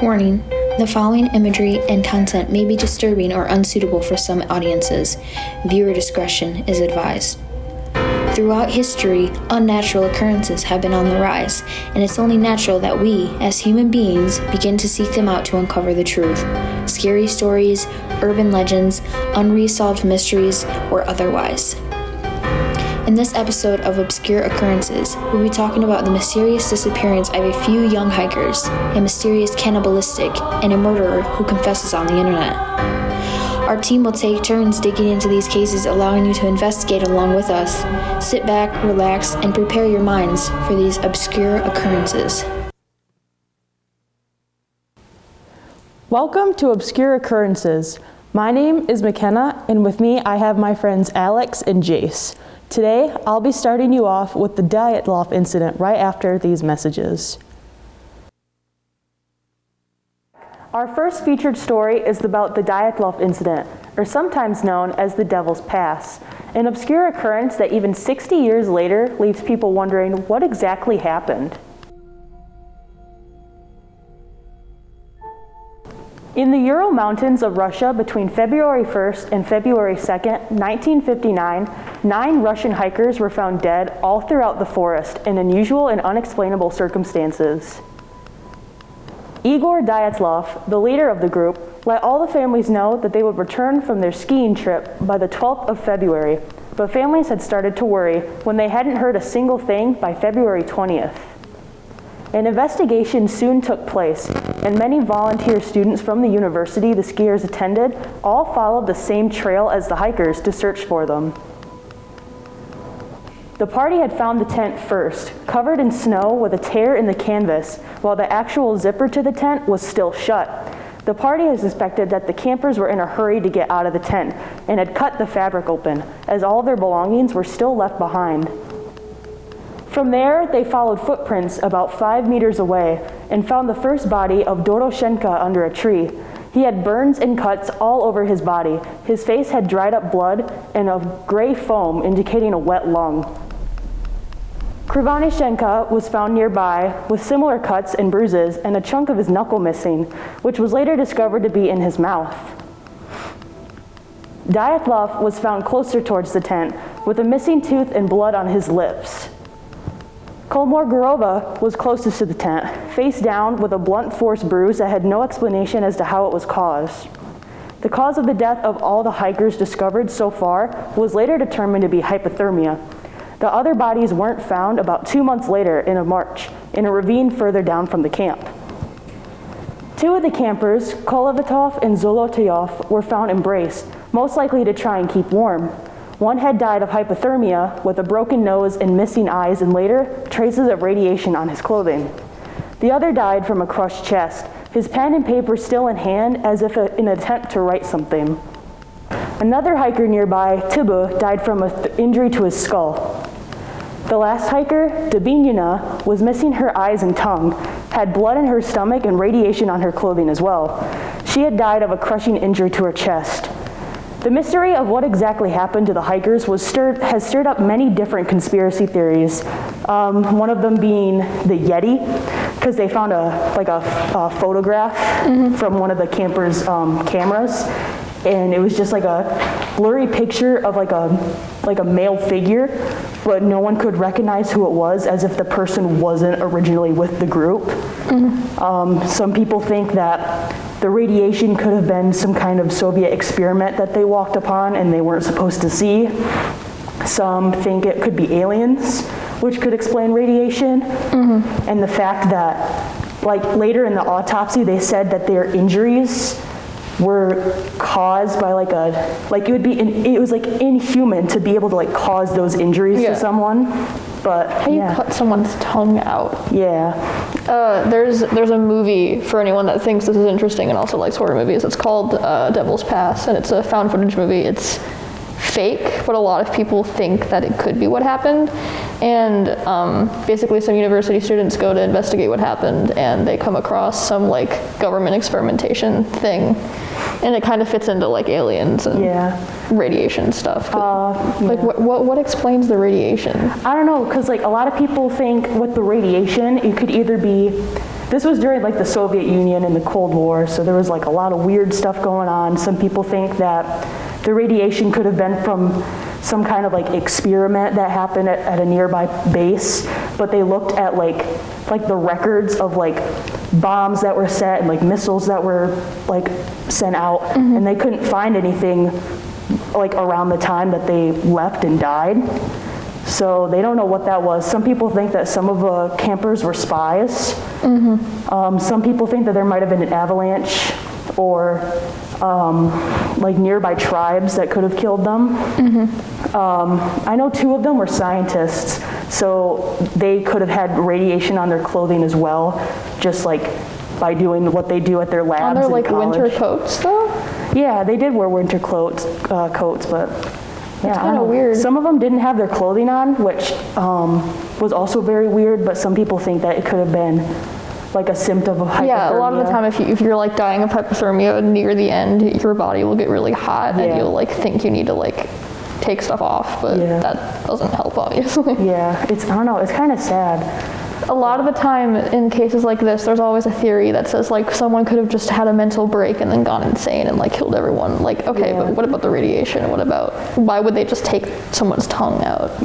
Warning: the following imagery and content may be disturbing or unsuitable for some audiences. Viewer discretion is advised. Throughout history, unnatural occurrences have been on the rise, and it's only natural that we, as human beings, begin to seek them out to uncover the truth. Scary stories, urban legends, unresolved mysteries, or otherwise. In this episode of Obscure Occurrences, we'll be talking about the mysterious disappearance of a few young hikers, a mysterious cannibalistic, and a murderer who confesses on the internet. Our team will take turns digging into these cases, allowing you to investigate along with us. Sit back, relax, and prepare your minds for these obscure occurrences. Welcome to Obscure Occurrences. My name is McKenna, and with me I have my friends Alex and Jace. Today, I'll be starting you off with the Dyatlov incident right after these messages. Our first featured story is about the Dyatlov incident, or sometimes known as the Devil's Pass, an obscure occurrence that even 60 years later leaves people wondering what exactly happened. In the Ural Mountains of Russia between February 1st and February 2nd, 1959, 9 Russian hikers were found dead all throughout the forest in unusual and unexplainable circumstances. Igor Dyatlov, the leader of the group, let all the families know that they would return from their skiing trip by the 12th of February, but families had started to worry when they hadn't heard a single thing by February 20th. An investigation soon took place, and many volunteer students from the university the skiers attended all followed the same trail as the hikers to search for them. The party had found the tent first, covered in snow with a tear in the canvas, while the actual zipper to the tent was still shut. The party had suspected that the campers were in a hurry to get out of the tent and had cut the fabric open, as all their belongings were still left behind. From there, they followed footprints about 5 meters away and found the first body of Doroshenko under a tree. He had burns and cuts all over his body. His face had dried up blood and a gray foam indicating a wet lung. Krivonishenko was found nearby with similar cuts and bruises and a chunk of his knuckle missing, which was later discovered to be in his mouth. Dyatlov was found closer towards the tent with a missing tooth and blood on his lips. Kolmogorova was closest to the tent, face down with a blunt force bruise that had no explanation as to how it was caused. The cause of the death of all the hikers discovered so far was later determined to be hypothermia. The other bodies weren't found about 2 months later in March, in a ravine further down from the camp. 2 of the campers, Kolovatov and Zolotyov, were found embraced, most likely to try and keep warm. One had died of hypothermia with a broken nose and missing eyes, and later, traces of radiation on his clothing. The other died from a crushed chest, his pen and paper still in hand as if in an attempt to write something. Another hiker nearby, Tibu, died from an injury to his skull. The last hiker, Dubinyina, was missing her eyes and tongue, had blood in her stomach and radiation on her clothing as well. She had died of a crushing injury to her chest. The mystery of what exactly happened to the hikers has stirred up many different conspiracy theories. One of them being the Yeti, because they found a photograph from one of the campers' cameras, and it was just like a blurry picture of like a male figure, but no one could recognize who it was, as if the person wasn't originally with the group. Some people think that the radiation could have been some kind of Soviet experiment that they walked upon and they weren't supposed to see. Some think it could be aliens, which could explain radiation. And the fact that, like, later in the autopsy, they said that their injuries were caused by it was like inhuman to be able to like cause those injuries to someone. But how you cut someone's tongue out? Yeah. There's a movie for anyone that thinks this is interesting and also likes horror movies. It's called Devil's Pass, and it's a found footage movie. It's fake, but a lot of people think that it could be what happened. And basically some university students go to investigate what happened, and they come across some like government experimentation thing, and it kind of fits into like aliens and radiation stuff. Like what explains the radiation? I don't know, because like a lot of people think with the radiation it could either be This was during like the Soviet Union and the Cold War, so there was like a lot of weird stuff going on. Some people think that the radiation could have been from some kind of like experiment that happened at a nearby base, but they looked at like the records of like bombs that were set and like missiles that were like sent out, and they couldn't find anything like around the time that they left and died. So they don't know what that was. Some people think that some of the campers were spies. Some people think that there might have been an avalanche or like nearby tribes that could have killed them. I know 2 of them were scientists, so they could have had radiation on their clothing as well, just like by doing what they do at their labs. On their in like college. winter coats though? Yeah, they did wear winter coats, but yeah, It's kind of weird. some of them didn't have their clothing on, which was also very weird, but some people think that it could have been like a symptom of hypothermia. Yeah, a lot of the time if you're like dying of hypothermia near the end, your body will get really hot and you'll like think you need to like take stuff off, but that doesn't help obviously. Yeah, I don't know, it's kind of sad. A lot of the time in cases like this, there's always a theory that says like someone could have just had a mental break and then gone insane and like killed everyone. Like, okay, but what about the radiation? Why would they just take someone's tongue out?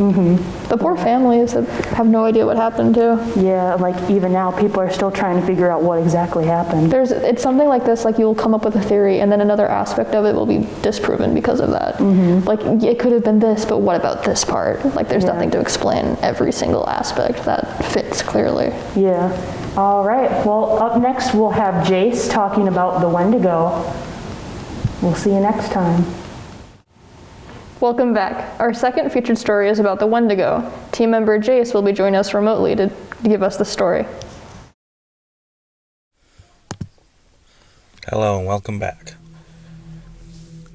The poor families that have no idea what happened too. Yeah, like even now people are still trying to figure out what exactly happened. It's something like this, like you'll come up with a theory and then another aspect of it will be disproven because of that. Like it could have been this, but what about this part? Like there's nothing to explain every single aspect that fits clearly. Yeah. All right. Well, up next we'll have Jace talking about the Wendigo. We'll see you next time. Welcome back. Our second featured story is about the Wendigo. Team member Jace will be joining us remotely to give us the story. Hello and welcome back.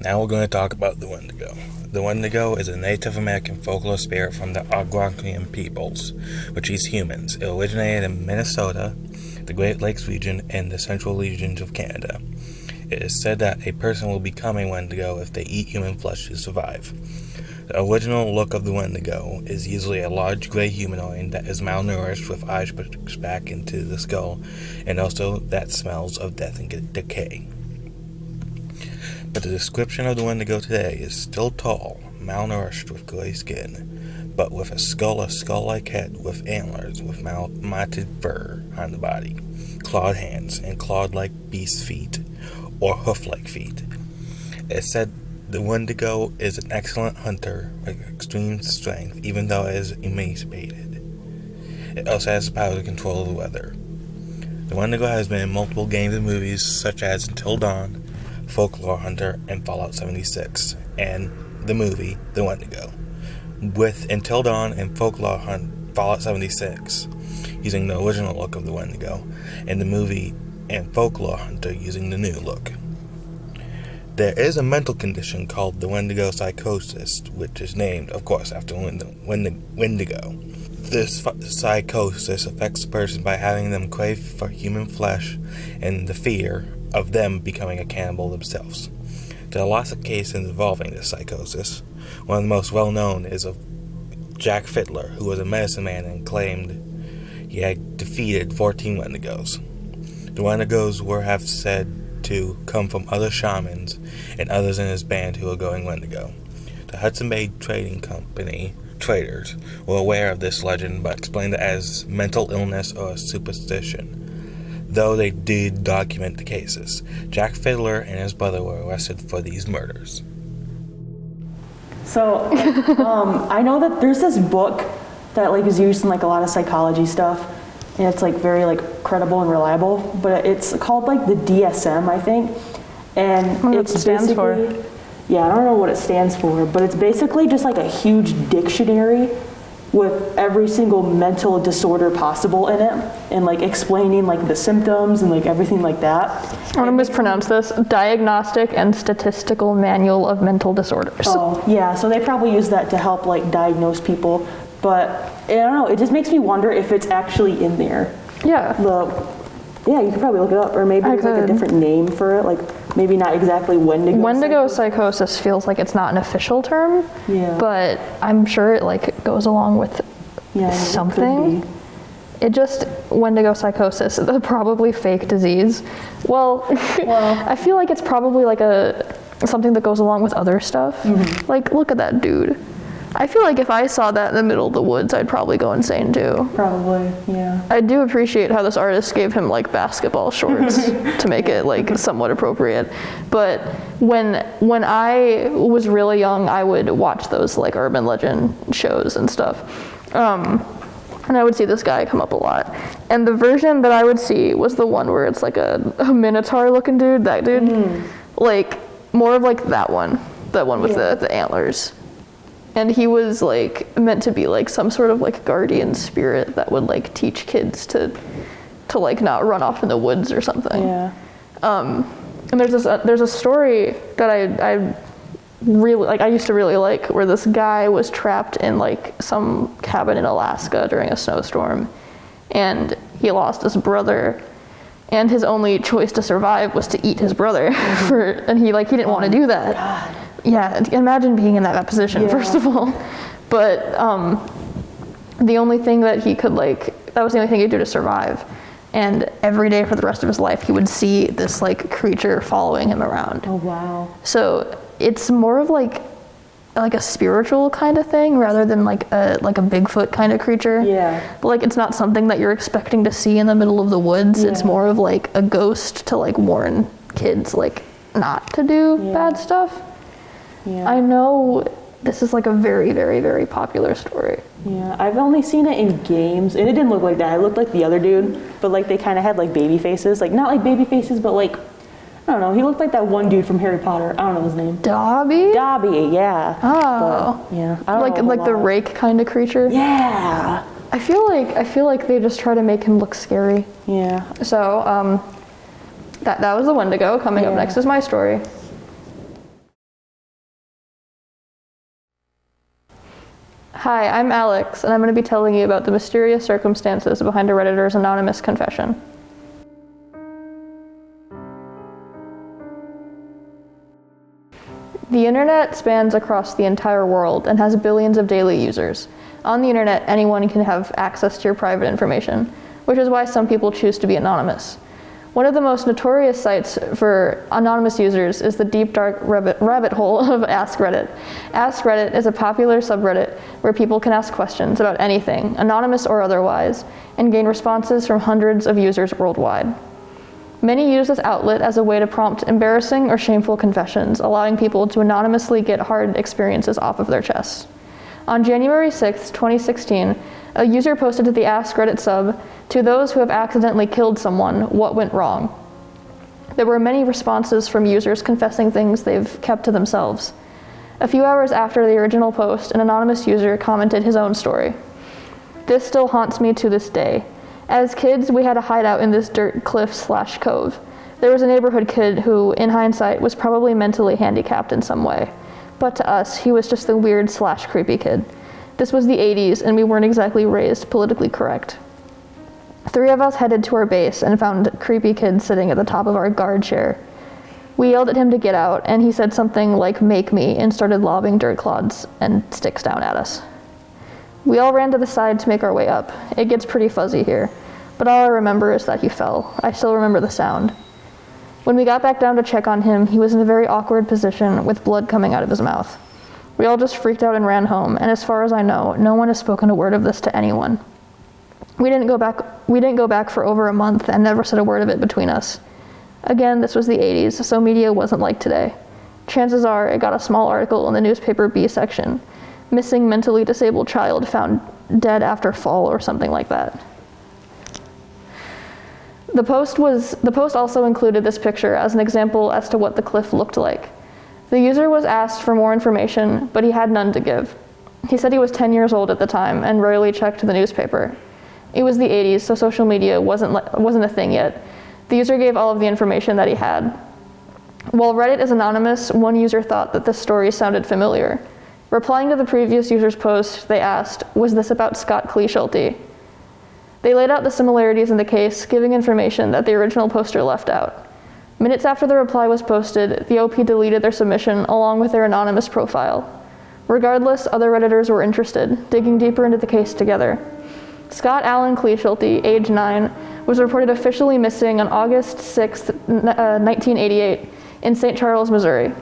Now we're going to talk about the Wendigo. The Wendigo is a Native American folklore spirit from the Algonquian peoples, which is humans. It originated in Minnesota, the Great Lakes region, and the central regions of Canada. It is said that a person will become a Wendigo if they eat human flesh to survive. The original look of the Wendigo is usually a large gray humanoid that is malnourished with eyes pushed back into the skull, and also that smells of death and decay. But the description of the Wendigo today is still tall, malnourished with gray skin, but with a skull-like head with antlers with matted fur on the body, clawed hands, and clawed-like beast feet, or hoof-like feet. It is said the Wendigo is an excellent hunter with extreme strength, even though it is emaciated. It also has the power to control the weather. The Wendigo has been in multiple games and movies such as Until Dawn, Folklore Hunter, and Fallout 76, and the movie The Wendigo, with Until Dawn and Fallout 76 using the original look of the Wendigo, and the movie and Folklore Hunter using the new look. There is a mental condition called the Wendigo psychosis, which is named, of course, after Wendigo. This psychosis affects a person by having them crave for human flesh and the fear of them becoming a cannibal themselves. There are lots of cases involving this psychosis. One of the most well-known is of Jack Fiddler, who was a medicine man and claimed he had defeated 14 Wendigos. The Wendigos were said to come from other shamans and others in his band who were going Wendigo. The Hudson Bay Trading Company traders were aware of this legend but explained it as mental illness or superstition, though they did document the cases. Jack Fiddler and his brother were arrested for these murders. So, I know that there's this book that like is used in like a lot of psychology stuff, and it's like very like credible and reliable, but it's called like the DSM, I think, and it's stands basically for. Yeah, I don't know what it stands for, but it's basically just like a huge dictionary with every single mental disorder possible in it, and like explaining like the symptoms and like everything like that. I want to mispronounce this. Diagnostic and Statistical Manual of Mental Disorders. Oh, yeah, so they probably use that to help like diagnose people, but I don't know, it just makes me wonder if it's actually in there. Yeah. Yeah, you could probably look it up, or maybe there's like a different name for it, like maybe not exactly Wendigo. Wendigo psychosis feels like it's not an official term, Yeah. but I'm sure it like goes along with Yeah, it something. could be. It just, Wendigo psychosis, the probably fake disease. Well, I feel like it's probably like something that goes along with other stuff. Mm-hmm. Like, look at that dude. I feel like if I saw that in the middle of the woods, I'd probably go insane too. Probably, yeah. I do appreciate how this artist gave him like basketball shorts to make it like somewhat appropriate. But when I was really young, I would watch those like urban legend shows and stuff. And I would see this guy come up a lot. And the version that I would see was the one where it's like a minotaur looking dude, that dude. Like, more of like that one with the antlers. And he was like meant to be like some sort of like guardian spirit that would like teach kids to like not run off in the woods or something. Yeah. And there's a story that I really like, I used to really like, where this guy was trapped in like some cabin in Alaska during a snowstorm, and he lost his brother, and his only choice to survive was to eat his brother. And he didn't want to do that. God. Yeah, imagine being in that position, first of all. But the only thing that he could that was the only thing he'd do to survive. And every day for the rest of his life, he would see this like creature following him around. Oh, wow. So it's more of like a spiritual kind of thing rather than like a Bigfoot kind of creature. Yeah. But like, it's not something that you're expecting to see in the middle of the woods. Yeah. It's more of like a ghost to like warn kids like not to do bad stuff. Yeah. I know this is like a very, very, very popular story. Yeah, I've only seen it in games, and it didn't look like that. It looked like the other dude, but like they kind of had like baby faces. Like, not like baby faces, but like, I don't know, he looked like that one dude from Harry Potter. I don't know his name. Dobby? Dobby, yeah. Oh. But, yeah. I don't know like the rake kind of creature? Yeah. I feel like they just try to make him look scary. Yeah. So, that was the Wendigo. Coming up next is my story. Hi, I'm Alex, and I'm going to be telling you about the mysterious circumstances behind a Redditor's anonymous confession. The internet spans across the entire world and has billions of daily users. On the internet, anyone can have access to your private information, which is why some people choose to be anonymous. One of the most notorious sites for anonymous users is the deep, dark rabbit hole of Ask Reddit. Ask Reddit is a popular subreddit where people can ask questions about anything, anonymous or otherwise, and gain responses from hundreds of users worldwide. Many use this outlet as a way to prompt embarrassing or shameful confessions, allowing people to anonymously get hard experiences off of their chests. On January 6, 2016, a user posted to the Ask Reddit sub, "To those who have accidentally killed someone, what went wrong?" There were many responses from users confessing things they've kept to themselves. A few hours after the original post, an anonymous user commented his own story. "This still haunts me to this day. As kids, we had a hideout in this dirt cliff/cove. There was a neighborhood kid who, in hindsight, was probably mentally handicapped in some way. But to us, he was just the weird/creepy kid. This was the 80s, and we weren't exactly raised politically correct. 3 of us headed to our base and found creepy kid sitting at the top of our guard chair. We yelled at him to get out, and he said something like, 'Make me,' and started lobbing dirt clods and sticks down at us. We all ran to the side to make our way up. It gets pretty fuzzy here, but all I remember is that he fell. I still remember the sound. When we got back down to check on him, he was in a very awkward position with blood coming out of his mouth. We all just freaked out and ran home, and as far as I know, no one has spoken a word of this to anyone. We didn't go back for over a month and never said a word of it between us. Again, this was the 80s, so media wasn't like today. Chances are it got a small article in the newspaper B section. Missing mentally disabled child found dead after fall or something like that." The post also included this picture as an example as to what the cliff looked like. The user was asked for more information, but he had none to give. He said he was 10 years old at the time and rarely checked the newspaper. It was the 80s, so social media wasn't a thing yet. The user gave all of the information that he had. While Reddit is anonymous, one user thought that this story sounded familiar. Replying to the previous user's post, they asked, "Was this about Scott Clee-Schulte?" They laid out the similarities in the case, giving information that the original poster left out. Minutes after the reply was posted, the OP deleted their submission along with their anonymous profile. Regardless, other Redditors were interested, digging deeper into the case together. Scott Allen Cleeschulte, age 9, was reported officially missing on August 6, 1988 in St. Charles, Missouri.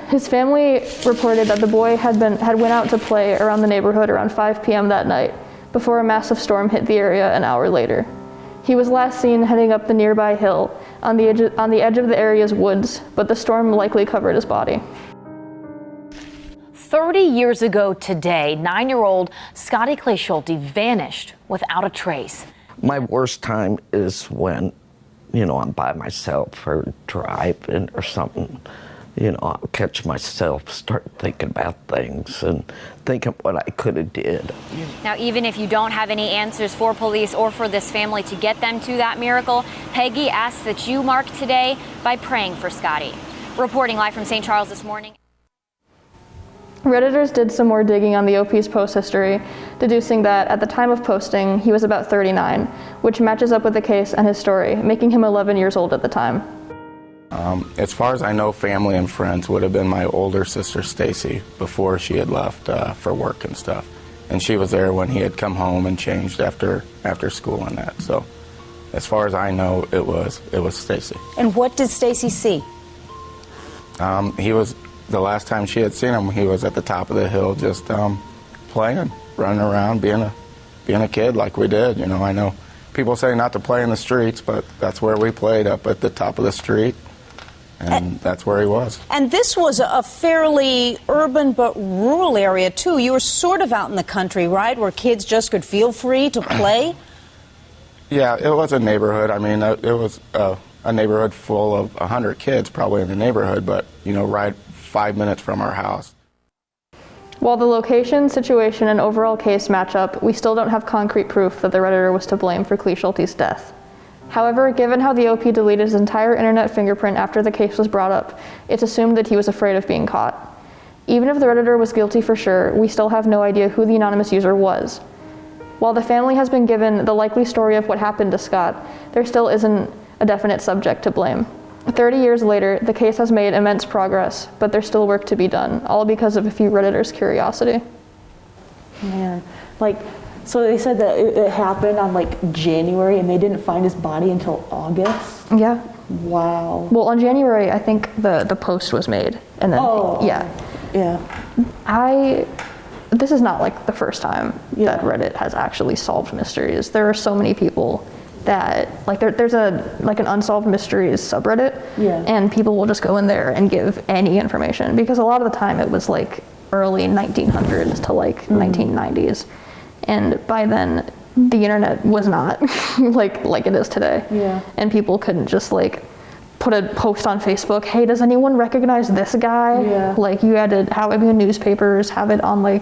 His family reported that the boy had went out to play around the neighborhood around 5 p.m. that night before a massive storm hit the area an hour later. He was last seen heading up the nearby hill on the edge of the area's woods, but the storm likely covered his body. 30 years ago today, 9-year-old Scotty Cleeschulte vanished without a trace. My worst time is when, I'm by myself or driving or something. I'll catch myself, start thinking about things and thinking what I could have did. Now, even if you don't have any answers for police or for this family to get them to that miracle, Peggy asks that you mark today by praying for Scotty. Reporting live from St. Charles this morning. Redditors did some more digging on the OP's post history, deducing that at the time of posting, he was about 39, which matches up with the case and his story, making him 11 years old at the time. As far as I know, family and friends would have been my older sister Stacy before she had left for work and stuff. And she was there when he had come home and changed after school and that. So as far as I know, it was Stacy. And what did Stacy see? He was, the last time she had seen him, he was at the top of the hill just playing, running around, being a kid like we did. I know people say not to play in the streets, but that's where we played, up at the top of the street. And that's where he was. And this was a fairly urban but rural area, too. You were sort of out in the country, right, where kids just could feel free to play? Yeah, it was a neighborhood. I mean, it was a neighborhood full of 100 kids probably in the neighborhood, but, right 5 minutes from our house. While the location, situation, and overall case match up, we still don't have concrete proof that the Redditor was to blame for Cleeshulte's death. However, given how the OP deleted his entire internet fingerprint after the case was brought up, it's assumed that he was afraid of being caught. Even if the Redditor was guilty for sure, we still have no idea who the anonymous user was. While the family has been given the likely story of what happened to Scott, there still isn't a definite subject to blame. 30 years later, the case has made immense progress, but there's still work to be done, all because of a few Redditors' curiosity. Man, so they said that it happened on January and they didn't find his body until August? Yeah. Wow. Well, on January, I think the post was made. And then, yeah. This is not the first time that Reddit has actually solved mysteries. There are so many people that, there's an unsolved mysteries subreddit, and people will just go in there and give any information, because a lot of the time it was early 1900s to 1990s. And by then, the internet was not like it is today. Yeah. And people couldn't just put a post on Facebook, hey, does anyone recognize this guy? Yeah. You had to have it in newspapers, have it on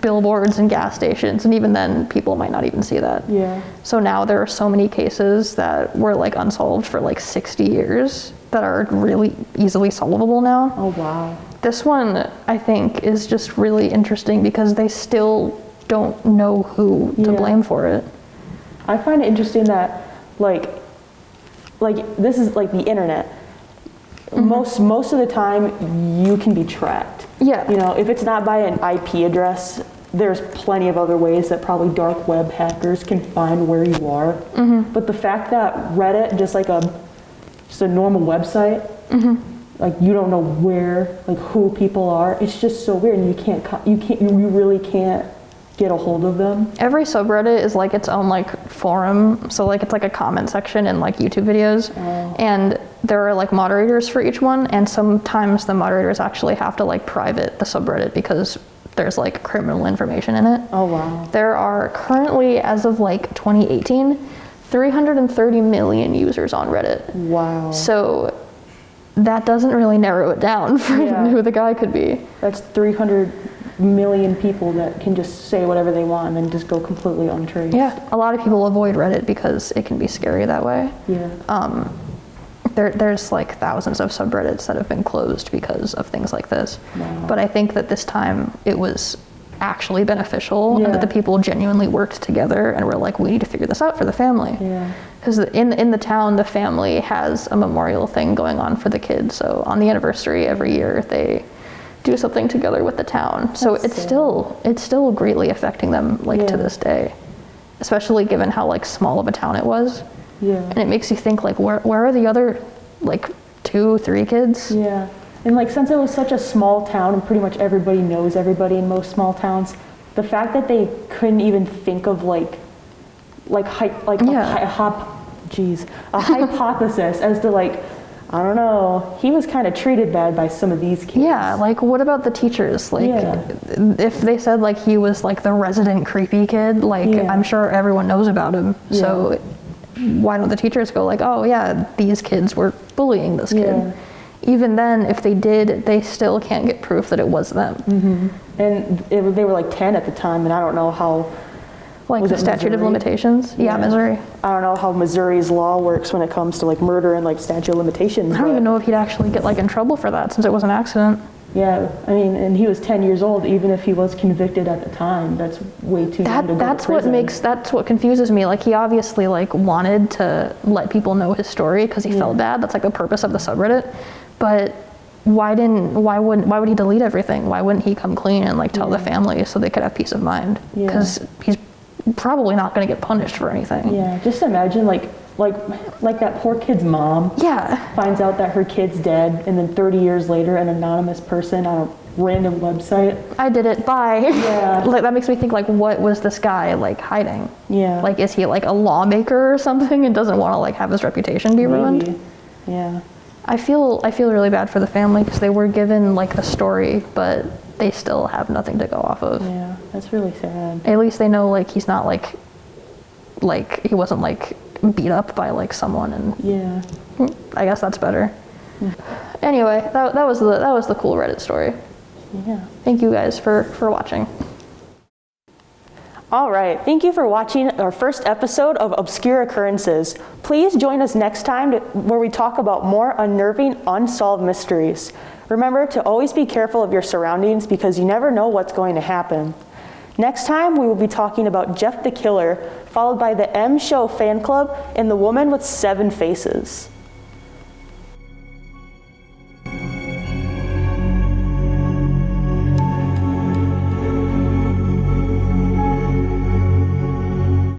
billboards and gas stations, and even then, people might not even see that. Yeah. So now there are so many cases that were unsolved for 60 years that are really easily solvable now. Oh, wow. This one, I think, is just really interesting because they still don't know who to blame for it. I find it interesting that this is the internet. Mm-hmm. Most of the time you can be tracked. Yeah. If it's not by an IP address, there's plenty of other ways that probably dark web hackers can find where you are. Mm-hmm. But the fact that Reddit, just a normal website, you don't know where, who people are, it's just so weird, and you really can't get a hold of them. Every subreddit is its own forum, so it's a comment section in YouTube videos, and there are moderators for each one, and sometimes the moderators actually have to private the subreddit because there's criminal information in it. Oh wow. There are currently, as of 2018, 330 million users on Reddit. Wow. So that doesn't really narrow it down for who the guy could be. That's 300 million people that can just say whatever they want and then just go completely untraced. Yeah, a lot of people avoid Reddit because it can be scary that way. Yeah. There's thousands of subreddits that have been closed because of things like this. Wow. But I think that this time it was actually beneficial and that the people genuinely worked together and were we need to figure this out for the family. Yeah. Because in the town, the family has a memorial thing going on for the kids. So on the anniversary every year, they do something together with the town. So it's still greatly affecting them to this day. especially given how like small of a town it was. Yeah. And it makes you think like, where are the other like 2, 3 kids? Yeah. And like, since it was such a small town and pretty much everybody knows everybody in most small towns, the fact that they couldn't even think of a hypothesis as to like, I don't know, he was kind of treated bad by some of these kids. Yeah, like what about the teachers? Like if they said like he was like the resident creepy kid, like I'm sure everyone knows about him. Yeah. So why don't the teachers go like, oh yeah, these kids were bullying this kid? Even then, if they did, they still can't get proof that it was them. Mm-hmm. And they were like 10 at the time, and I don't know how. Like the statute of limitations? Yeah, Missouri. I don't know how Missouri's law works when it comes to like murder and like statute of limitations. I don't even know if he'd actually get like in trouble for that since it was an accident. Yeah, I mean, and he was 10 years old. Even if he was convicted at the time, that's way too young to go to prison. That's what confuses me. Like he obviously like wanted to let people know his story because he felt bad. That's like the purpose of the subreddit. But why would he delete everything? Why wouldn't he come clean and like tell the family so they could have peace of mind? Because he's probably not going to get punished for anything. Yeah, just imagine like that poor kid's mom finds out that her kid's dead, and then 30 years later an anonymous person on a random website, I did it, bye. Yeah. Like that makes me think like, what was this guy like hiding? Yeah. Like is he like a lawmaker or something and doesn't want to like have his reputation be ruined? Yeah. I feel really bad for the family because they were given like the story, but they still have nothing to go off of. Yeah, that's really sad. At least they know like he's not like he wasn't like beat up by like someone, and I guess that's better. Anyway, that was the cool Reddit story. Yeah. Thank you guys for watching. All right, thank you for watching our first episode of Obscure Occurrences. Please join us next time where we talk about more unnerving, unsolved mysteries. Remember to always be careful of your surroundings because you never know what's going to happen. Next time, we will be talking about Jeff the Killer, followed by the M Show fan club and the woman with 7 faces.